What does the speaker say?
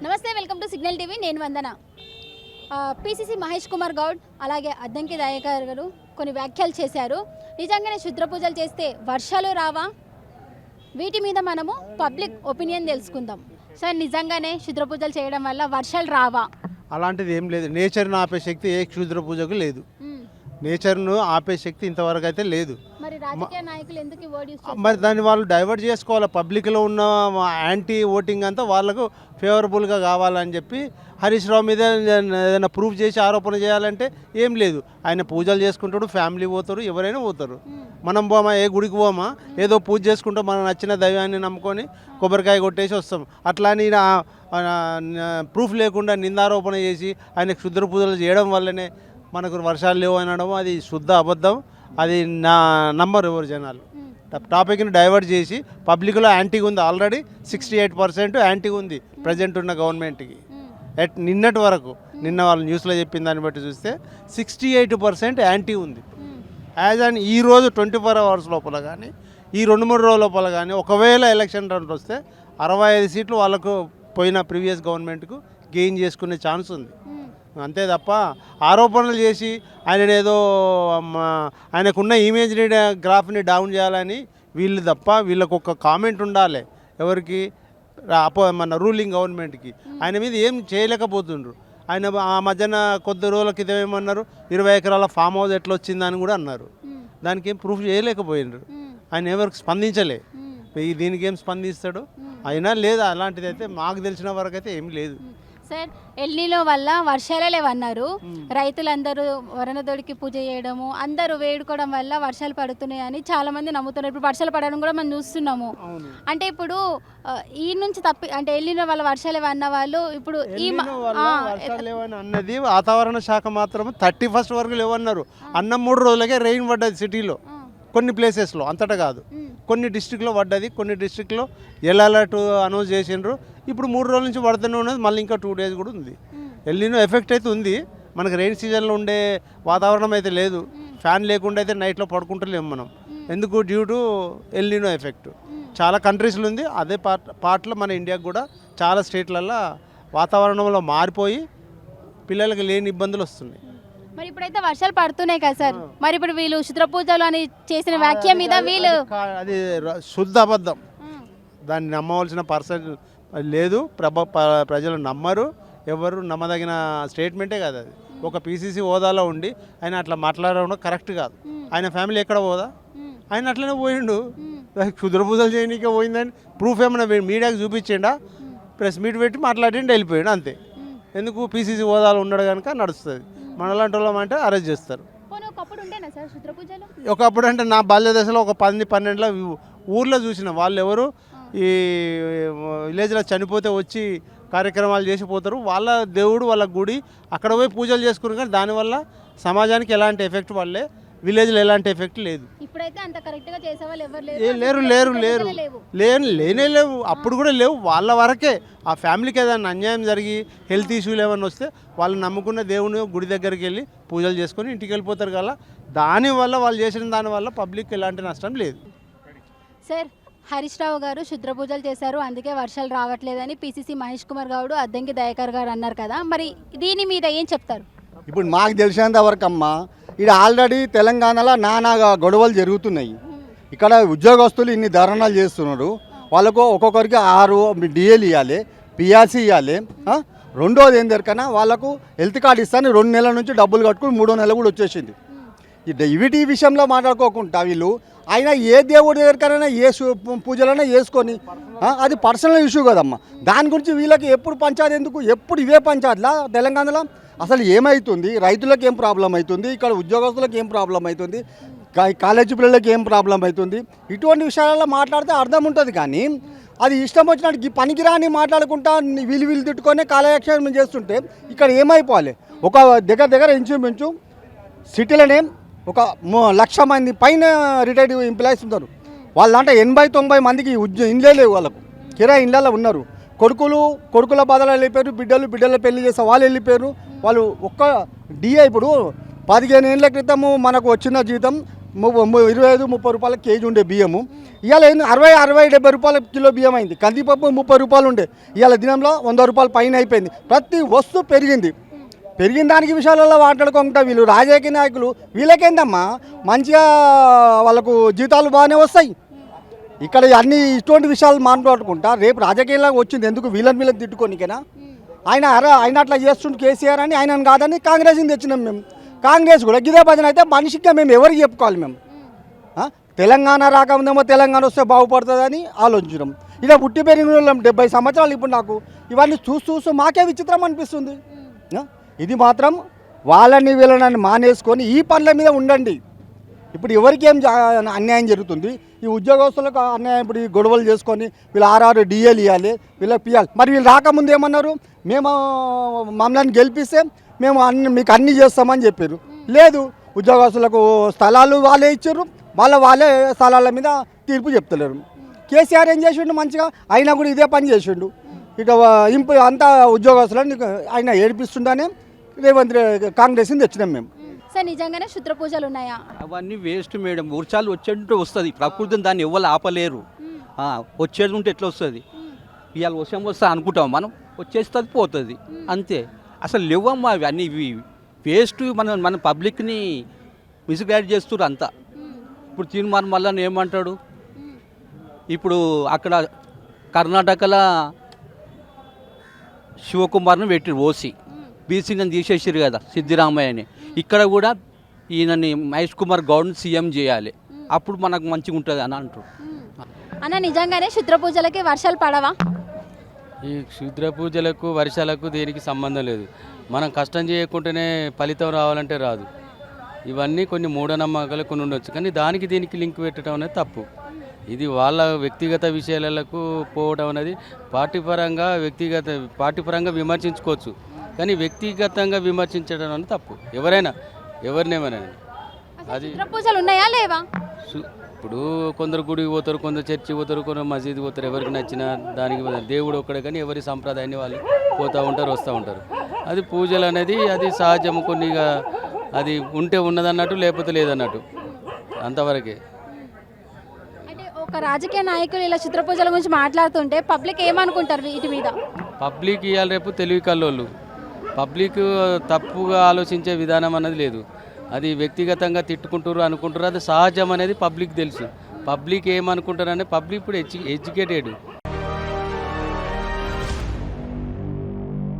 నమస్తే, welcome to signal TV. నేను వందన. PCC Mahesh Kumar Goud అలాగే అద్దంకి దయాకర్ గారు కొన్ని వ్యాఖ్యలు చేశారు. నిజంగానే క్షుద్ర పూజలు చేస్తే వర్షాలు రావా? వీటి మీద మనము పబ్లిక్ ఒపీనియన్ తెలుసుకుందాం. సార్, నిజంగానే క్షుద్ర పూజలు చేయడం వల్ల వర్షాలు రావా? అలాంటిది ఏం లేదు. నేచర్ను ఆపే శక్తి ఏ క్షుద్ర పూజకు లేదు. నేచర్ను ఆపే శక్తి ఇంతవరకు అయితే లేదు. మరి రాజకీయ నాయకులు ఎందుకు మరి దాన్ని వాళ్ళు డైవర్ట్ చేసుకోవాలి. పబ్లిక్లో ఉన్న యాంటీ ఓటింగ్ అంతా వాళ్ళకు ఫేవరబుల్గా కావాలని చెప్పి హరీష్ రావు మీద ఏదైనా ప్రూఫ్ చేసి ఆరోపణ చేయాలంటే ఏం లేదు. ఆయన పూజలు చేసుకుంటాడు, ఫ్యామిలీ పోతారు, ఎవరైనా పోతారు. మనం పోమా, ఏ గుడికి పోమా, ఏదో పూజ చేసుకుంటాం, మనం నచ్చిన దైవాన్ని నమ్ముకొని కొబ్బరికాయ కొట్టేసి వస్తాం. అట్లా నేను ప్రూఫ్ లేకుండా నిందారోపణ చేసి ఆయన క్షుద్ర పూజలు చేయడం వల్లనే మనకు వర్షాలు లేవు అనడం అది శుద్ధ అబద్ధం. అది నమ్మరు ఎవరు జనాలు. టాపిక్ని డైవర్ట్ చేసి పబ్లిక్లో యాంటీగా ఉంది. ఆల్రెడీ 68% యాంటీగా ఉంది ప్రజెంట్ ఉన్న గవర్నమెంట్కి. నిన్నటి వరకు నిన్న వాళ్ళు న్యూస్లో చెప్పిన దాన్ని బట్టి చూస్తే 68% యాంటీ ఉంది. యాజ్ అండ్ ఈరోజు 24 అవర్స్ లోపల కానీ ఈ 2-3 రోజుల లోపల కానీ ఒకవేళ ఎలక్షన్ రన్ వస్తే 65 సీట్లు వాళ్ళకు పోయిన ప్రీవియస్ గవర్నమెంట్కు గెయిన్ చేసుకునే ఛాన్స్ ఉంది. అంతే తప్ప ఆరోపణలు చేసి ఏదో ఆయనకున్న ఇమేజ్ని గ్రాఫ్ని డౌన్ చేయాలని వీళ్ళు తప్ప వీళ్ళకు ఒక కామెంట్ ఉండాలి. ఎవరికి? మన రూలింగ్ గవర్నమెంట్కి. ఆయన మీద ఏం చేయలేకపోతుండ్రు. ఆయన ఆ మధ్యన కొద్ది రోజుల క్రితం ఏమన్నారు, 20 ఎకరాల ఫామ్ హౌస్ ఎట్లా వచ్చిందని కూడా అన్నారు. దానికి ఏం ప్రూఫ్ చేయలేకపోయినారు. ఆయన ఎవరికి స్పందించలే. దీనికి ఏం స్పందిస్తాడు? అయినా లేదు. అలాంటిది అయితే మాకు తెలిసిన వరకు అయితే ఏం లేదు. సార్, ఎల్నీలో వల్ల వర్షాలే లేవన్నారు. రైతులందరూ వరణదొడికి పూజ చేయడము, అందరూ వేడుకోవడం వల్ల వర్షాలు పడుతున్నాయి అని చాలా మంది నమ్ముతున్నారు. ఇప్పుడు వర్షాలు పడడం కూడా మనం చూస్తున్నాము. అంటే ఇప్పుడు ఈ నుంచి అంటే ఎల్నీలో వల్ల వర్షాలు లేవన్న వాళ్ళు ఇప్పుడు వర్షాలు లేవని అన్నది వాతావరణ శాఖ మాత్రం 31st వరకు లేవన్నారు. అన్న 3 రోజులకే రెయిన్ పడ్డది సిటీలో, కొన్ని ప్లేసెస్లో, అంతటా కాదు. కొన్ని డిస్ట్రిక్ట్లో పడ్డది, కొన్ని డిస్ట్రిక్ట్లో ఎల్లో అలర్ట్ అనౌన్స్ చేసిండ్రు. ఇప్పుడు 3 రోజుల నుంచి పడుతూనే ఉన్నది. మళ్ళీ ఇంకా 2 days కూడా ఉంది. ఎల్నినో ఎఫెక్ట్ అయితే ఉంది. మనకు రెయిన్ సీజన్లో ఉండే వాతావరణం అయితే లేదు. ఫ్యాన్ లేకుండా అయితే నైట్లో పడుకుంటలేము మనం. ఎందుకు? Due to El Niño effect. చాలా కంట్రీస్లో ఉంది. అదే పార్ట్లో మన ఇండియాకు కూడా చాలా స్టేట్లలో వాతావరణంలో మారిపోయి పిల్లలకి లేని ఇబ్బందులు వస్తున్నాయి. మరి ఇప్పుడైతే వర్షాలు పడుతున్నాయి కదా సార్, మరి ఇప్పుడు వీళ్ళు క్షుద్ర పూజలు అని చేసిన వ్యాఖ్య మీద వీళ్ళు అది శుద్ధ అబద్ధం. దాన్ని నమ్మవలసిన పర్సన్ లేదు. ప్రజలు నమ్మరు. ఎవరు నమ్మదగిన స్టేట్మెంటే కాదు అది. ఒక పీసీసీ హోదాలో ఉండి ఆయన అట్లా మాట్లాడడం కరెక్ట్ కాదు. ఆయన ఫ్యామిలీ ఎక్కడ పోదా? ఆయన అట్లనే పోయిండు. క్షుద్ర పూజలు చేయనీకే పోయిందని ప్రూఫ్ ఏమైనా మీడియాకి చూపించిండా? ప్రెస్ మీట్ పెట్టి మాట్లాడిండి, వెళ్ళిపోయాడు అంతే. ఎందుకు? పీసీసీ హోదాలో ఉన్నాడు కనుక నడుస్తుంది. మనలాంటి వాళ్ళం అంటే అరెస్ట్ చేస్తారు. ఒకప్పుడు అంటే నా బాల్య దశలో ఒక 10-12 ఊర్లో చూసిన వాళ్ళు ఎవరు ఈ విలేజ్లో చనిపోతే వచ్చి కార్యక్రమాలు చేసిపోతారు. వాళ్ళ దేవుడు, వాళ్ళ గుడి, అక్కడ పోయి పూజలు చేసుకున్నారు. కానీ దానివల్ల సమాజానికి ఎలాంటి ఎఫెక్ట్ పడలే, విలేజ్లో ఎలాంటి ఎఫెక్ట్ లేదు. ఇప్పుడైతే అంత కరెక్ట్గా చేసేవాళ్ళు ఎవరు లేవు. అప్పుడు కూడా లేవు. వాళ్ళ వరకే. ఆ ఫ్యామిలీకి ఏదైనా అన్యాయం జరిగి హెల్త్ ఇష్యూలు ఏమైనా వస్తే వాళ్ళు నమ్ముకున్న దేవుని గుడి దగ్గరికి వెళ్ళి పూజలు చేసుకొని ఇంటికి వెళ్ళిపోతారు కదా. దానివల్ల వాళ్ళు చేసిన దానివల్ల పబ్లిక్ ఎలాంటి నష్టం లేదు. సార్, హరీష్ రావు గారు క్షుద్ర పూజలు చేశారు, అందుకే వర్షాలు రావట్లేదని పిసిసి మహేష్ కుమార్ గౌడ్, అద్దంకి దయాకర్ గారు అన్నారు కదా. మరి దీని మీద ఏం చెప్తారు? ఇప్పుడు మాకు తెలిసినంత వరకు అమ్మ, ఇక్కడ ఆల్రెడీ తెలంగాణలో నానా గొడవలు జరుగుతున్నాయి. ఇక్కడ ఉద్యోగస్తులు ఇన్ని ధర్నాలు చేస్తున్నారు. వాళ్ళకు ఒక్కొక్కరికి 6 డిఏలు ఇవ్వాలి, పిఆర్సీ ఇవ్వాలి. రెండోది ఏం దొరికనా వాళ్ళకు హెల్త్ కార్డు ఇస్తాను 2 నెలల నుంచి డబ్బులు కట్టుకుని 3వ నెల కూడా వచ్చేసింది. వీటి విషయంలో మాట్లాడుకోకుండా వీళ్ళు ఆయన ఏ దేవుడి దగ్గరకైనా ఏ పూజలైనా చేసుకొని అది పర్సనల్ ఇష్యూ కదమ్మా. దాని గురించి వీళ్ళకి ఎప్పుడు పంచాయతీ ఎందుకు? ఎప్పుడు ఇవే పంచాయతీలా తెలంగాణలో? అసలు ఏమవుతుంది? రైతులకు ఏం ప్రాబ్లం అవుతుంది? ఇక్కడ ఉద్యోగస్తులకు ఏం ప్రాబ్లం అవుతుంది? కాలేజీ పిల్లలకి ఏం ప్రాబ్లం అవుతుంది? ఇటువంటి విషయాలలో మాట్లాడితే అర్థం ఉంటుంది. కానీ అది ఇష్టం వచ్చినట్టు పనికిరాని మాట్లాడుకుంటా వీళ్ళు తిట్టుకొని కాలయాక్షేపం చేస్తుంటే ఇక్కడ ఏమైపోవాలి? ఒక దగ్గర ఇంచుమించు సిటీలోనే ఒక 1,00,000 మంది పైన రిటైర్డ్ ఎంప్లాయీస్ ఉన్నారు. వాళ్ళంటే 80-90 మందికి ఇండ్లే లేవు. వాళ్ళకు కిరాయి ఇండ్లలో ఉన్నారు. కొడుకుల బాధలు వెళ్ళిపోయారు, బిడ్డలు పెళ్లి చేస్తే వాళ్ళు వెళ్ళిపోయారు. వాళ్ళు ఒక్క డిఏ ఇప్పుడు 15 ఏళ్ళ క్రితము మనకు వచ్చిన జీతం 25-30 రూపాయల కేజీ ఉండే బియ్యము ఇవాళ 60-70 రూపాయల కిలో బియ్యం అయింది. కందిపప్పు 30 రూపాయలు ఉండే ఇవాళ దినంలో 100 రూపాయల పైన అయిపోయింది. ప్రతి వస్తువు పెరిగింది. పెరిగిన దానికి విషయాలలో మాట్లాడుకుంటా వీళ్ళు రాజకీయ నాయకులు వీళ్ళకేందమ్మా మంచిగా వాళ్ళకు జీతాలు బాగానే వస్తాయి. ఇక్కడ అన్ని ఇటువంటి విషయాలు మాట్లాడుకుంటా రేపు రాజకీయంలో వచ్చింది ఎందుకు వీళ్ళని తిట్టుకోనికేనా? ఆయన అట్లా చేస్తుంటే కేసీఆర్ అని ఆయన కాదని కాంగ్రెస్ని తెచ్చినాం మేము. కాంగ్రెస్ కూడా గిదే భజన అయితే మనిషిగా మేము ఎవరికి చెప్పుకోవాలి మేము? తెలంగాణ రాకముందేమో తెలంగాణ వస్తే బాగుపడుతుందని ఆలోచించడం. ఇలా పుట్టి పెరిగిన వాళ్ళం 70 సంవత్సరాలు ఇప్పుడు నాకు ఇవన్నీ చూస్తూ మాకే విచిత్రం అనిపిస్తుంది. ఇది మాత్రం వాళ్ళని వీళ్ళని మానేసుకొని ఈ పనుల మీద ఉండండి. ఇప్పుడు ఎవరికి ఏం అన్యాయం జరుగుతుంది? ఈ ఉద్యోగస్తులకు అన్యాయం. ఇప్పుడు ఈ గొడవలు చేసుకొని వీళ్ళు 6 డిఏలు ఇవ్వాలి, వీళ్ళకి పియాలి. మరి వీళ్ళు రాకముందు ఏమన్నారు? మేము మమ్మల్ని గెలిపిస్తే మేము మీకు అన్నీ చేస్తామని చెప్పారు. లేదు, ఉద్యోగస్తులకు స్థలాలు వాళ్ళే ఇచ్చారు, వాళ్ళే స్థలాల మీద తీర్పు చెప్తలేరు. కేసీఆర్ ఏం చేసిండు? మంచిగా అయినా కూడా ఇదే పని చేసిండు. ఇక అంతా ఉద్యోగస్తులని ఆయన ఏడిపిస్తుండనే రేవంత్ కాంగ్రెస్ని తెచ్చినాం మేము. సార్ నిజంగానే క్షుద్ర పూజలు ఉన్నాయా? అవన్నీ వేస్ట్ మేడం. వర్షాలు వచ్చేటంటే వస్తుంది. ప్రకృతిని దాన్ని ఎవరు ఆపలేరు. వచ్చేది ఉంటే ఎట్లా వస్తుంది? ఇవాళ వర్షం వస్తా అనుకుంటాం మనం, వచ్చేస్తుంది పోతుంది అంతే. అసలు లేవమ్మా అన్నీ వేస్ట్. మన పబ్లిక్ని మిస్గైడ్ చేస్తున్నారు అంతా. ఇప్పుడు తీర్మానం మళ్ళీ ఏమంటాడు? ఇప్పుడు అక్కడ కర్ణాటకలో శివకుమార్ని పెట్టి ఓసి బీసీని తీసేసారు కదా సిద్ధిరామయ్యని. ఇక్కడ కూడా ఈయనని మహేష్ కుమార్ గౌడ్ని సీఎం చేయాలి, అప్పుడు మనకు మంచిగా ఉంటుంది అని అంటారు. అన్న నిజంగానే క్షుద్ర పూజలకి వర్షాలు పడవా? ఈ క్షుద్ర పూజలకు వర్షాలకు దేనికి సంబంధం లేదు. మనం కష్టం చేయకుండానే ఫలితం రావాలంటే రాదు. ఇవన్నీ కొన్ని మూఢనమ్మకాలు కొన్ని ఉండొచ్చు, కానీ దానికి దీనికి లింక్ పెట్టడం అనేది తప్పు. ఇది వాళ్ళ వ్యక్తిగత విషయాలకు పోవడం అనేది పార్టీ పరంగా విమర్శించుకోవచ్చు, కానీ వ్యక్తిగతంగా విమర్శించడం అనేది తప్పు. ఎవరినేమైనా అది క్షుద్ర పూజలు ఉన్నాయా లేవా? ఇప్పుడు కొందరు గుడికి పోతారు, కొందరు చర్చి పోతారు, కొందరు మసీదు పోతారు. ఎవరికి నచ్చిన దానికి దేవుడు ఒక్కడే, కానీ ఎవరి సంప్రదాయాన్ని వాళ్ళు పోతూ ఉంటారు, వస్తూ ఉంటారు. అది పూజలు అనేది అది సహజము. కొన్నిగా అది ఉంటే ఉన్నదన్నట్టు, లేకపోతే లేదన్నట్టు, అంతవరకే. అంటే ఒక రాజకీయ నాయకులు ఇలా క్షుద్ర పూజల గురించి మాట్లాడుతుంటే పబ్లిక్ ఏమనుకుంటారు వీటి మీద? పబ్లిక్ ఇవాళ రేపు తెలివి కల్లోళ్ళు. పబ్లిక్ తప్పుగా ఆలోచించే విధానం అనేది లేదు. అది వ్యక్తిగతంగా తిట్టుకుంటారు అనుకుంటారు, అది సహజం అనేది పబ్లిక్ తెలుసు. పబ్లిక్ ఏమనుకుంటారు అంటే పబ్లిక్ ఇప్పుడు ఎడ్యుకేటెడ్.